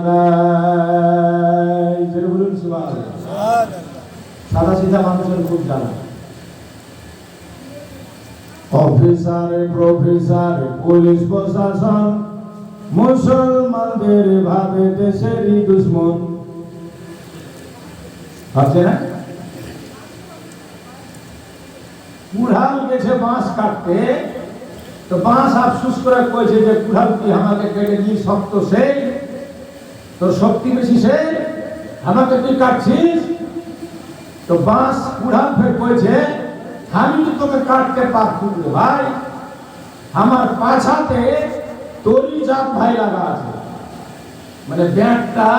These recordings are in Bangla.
নাই। বলুন সুবহানাল্লাহ। সাদা সিধা মানুষের খুব জানা। অফিসার প্রফেসর পুলিশ প্রশাসন মুসলমানদের ভাবে দেশেরই দুশ্মন। ভাবছে না? কুড়াল গেছে বাঁশ কাটতে, তো বাঁশ আফসুস করে কইছে যে কুড়াল কি আমাকে কেটে দিয়ে শক্ত সেই, তোর শক্তি বেশি সেই, আমাকে তুই কাটছিস। তো বাঁশ কুড়াল ফের কইছে আমি তো তোকে কাটতে পারতুম রে ভাই, আমার পাছাতে তোরই জাত ভাই লাগা আছে, মানে ব্যাটটা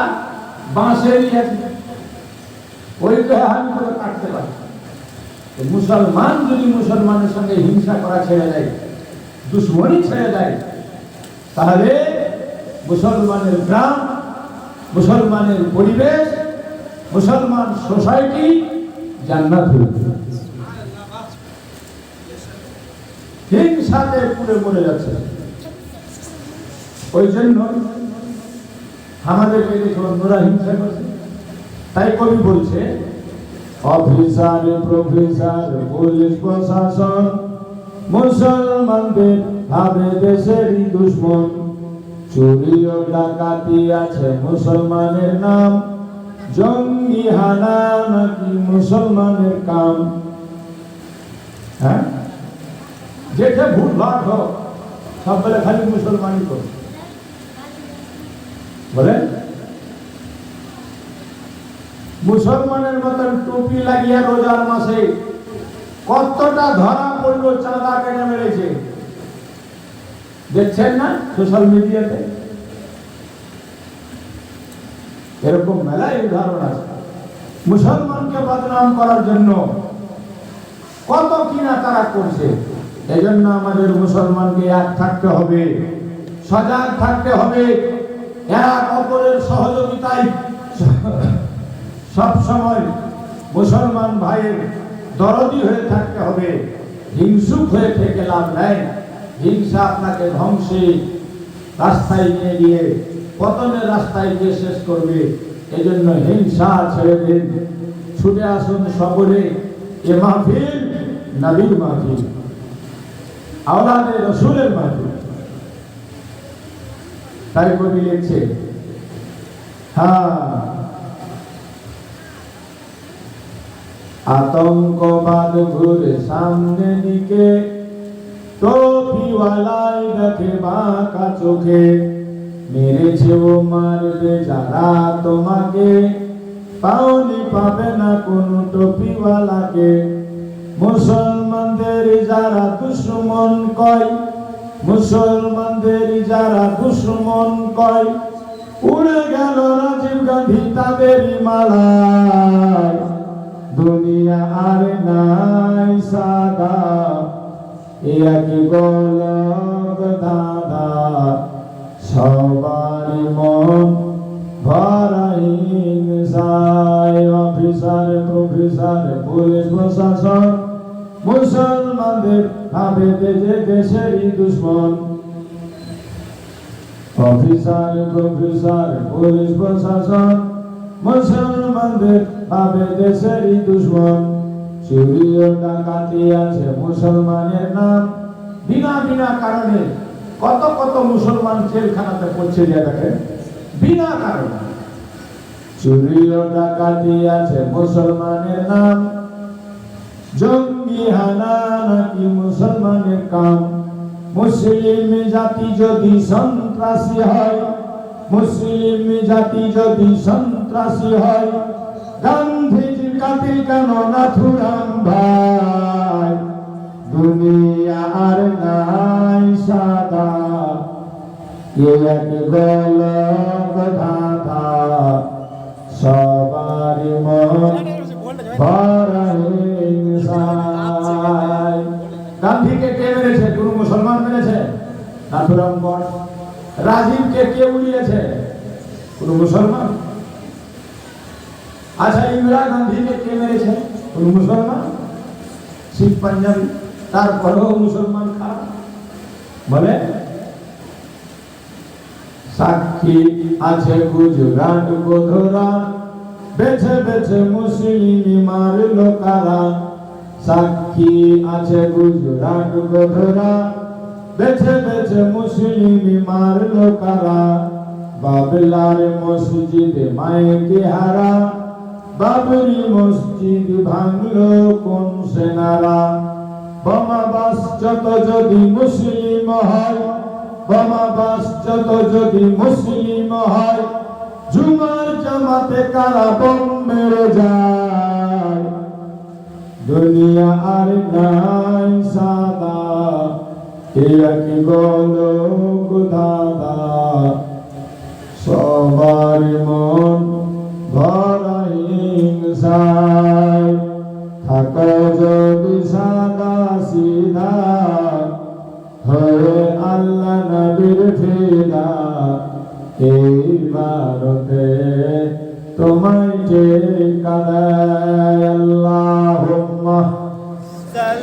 বাঁশেরই আছে, ওইটা আমি তোকে কাটতে পারি। মুসলমান যদি মুসলমানের সঙ্গে হিংসা করা ছেড়ে দেয়, দুশ্মনী ছেড়ে দেয়, তাহলে মুসলমানের গ্রাম, মুসলমানের পরিবেশ, মুসলমান সোসাইটি জান্নাত হয়ে যাবে। হিংসাতে পুড়ে মরে যাচ্ছে। ওই জন্য আমাদেরকে দেখো অন্যরা হিংসা করছে। তাই কবি বলছে অফিসার প্রফেসর পুলিশ প্রশাসন মুসলমানদের ভাবে দেশেরই দুশ্মন। চুরি ও ডাকাতি আছে মুসলমানের নাম, জঙ্গি হানা নাকি মুসলমানের কাম। হ্যাঁ, যেটা ভুল ভাট হোক সব বেলা খালি মুসলমানই করে বলে। মুসলমানের মতন টুপি লাগিয়ে রোজার মাসে কতটা ধরা পড়লো, চাঁদা কেটে মেরেছে, দেখছেন না সোশ্যাল মিডিয়াতে? এরকম মেলায় উদাহরণ আছে। মুসলমানকে বদনাম করার জন্য কত কিনা তারা করছে। এই জন্য আমাদের মুসলমানকে এক থাকতে হবে, সজাগ থাকতে হবে, এক অপরের সহযোগিতায় সব সময় মুসলমান ভাইয়ের দরদি হয়ে থাকতে হবে। হিংসুক হয়ে থেকে লাভ নাই। হিংসা আপনাকে ধ্বংসে রাস্তায় নিয়ে গিয়ে পতনের রাস্তায় গিয়ে শেষ করবে। এই জন্য হিংসা ছেড়ে দিন, ছুটে আসুন সকলে এ মাহফিল নবীর মাহফিল, আওলাদে রসুলের মাহফিল। তাই কবি লিখছে, হ্যাঁ, আতঙ্কবাদ ঘুরে সামনে দিকে, টপিওয়ালাই দেখে বাঁকা চোখে, মেরেছে ও মারবে যারা তোমাকে, পাওনি পাবে না কোন টপিওয়ালাকে। মুসলমানদের যারা দুশ্মন কয়, মুসলমানদের যারা দুশ্মন কয়, উড়ে গেল রাজীব গান্ধী তাদেরই মালায়। দুনিয়া আর নাই সাদা, এক গোলক ধাঁধা, সবার মন ভরা হিংসায়। অফিসার প্রফেসর পুলিশ প্রশাসন মুসলমানদের ভাবে দেশেরই দুশ্মন। অফিসার প্রফেসর পুলিশ প্রশাসন মুসলমানদের ভাবে দেশেরই দুশ্মন। চুরি ও ডাকাতি আছে মুসলমানের নাম, বিনা বিনা কারণে কত কত মুসলমান জেলখানাতে পড়ছে যে দেখেন, বিনা কারণে। চুরি ও ডাকাতি আছে মুসলমানের নাম, জঙ্গি হানা নাকি মুসলমানের কাম। মুসলিম জাতি যদি সন্ত্রাসী হয়, মুসলিম জাতি যদি সন্ত্রাসী হয়, গান্ধীজির কাতিল কেন নাথুরাম ভাই। দুনিয়া আর নাই সাদা, এক গোলক ধাঁধা, সবার মন ভরা হিংসায়। গান্ধীকে কে মেরেছে? কোন মুসলমান মেরেছে? নাথুরাম বট। রাজীবকে কে উড়িয়েছে? কোন মুসলমান? আচ্ছা, ইন্দিরা গান্ধীকে কে মেরেছে? কোন মুসলমান? শিখ পাঞ্জাবি। তারপরেও মুসলমান খারাপ বলে। সাক্ষী আছে গুজরাট গোধরা, বেছে বেছে মুসলিম মারলো কারা। সাক্ষী আছে গুজরাট গোধরা, বেছে বেছে মুসলিম মারলো কারা। বাবলার মসজিদ মাইকে হারা, বাবরি মসজিদ ভাঙলো কোন সেনারা। বোমাবাস যত যদি মুসলিম হয়, বোমাবাস যত যদি মুসলিম হয়, জুমার জামাতে কারা বোম মেরে যায়। দুনিয়া আর নাই সাদা, কি বলো দাদা। সবার মন ভরা হিংসায়, থাকো যদি সাদা সিধা, হয়ে আল্লাহ নবীর ফিদা। এই ভারতে তোমায় যে কাদা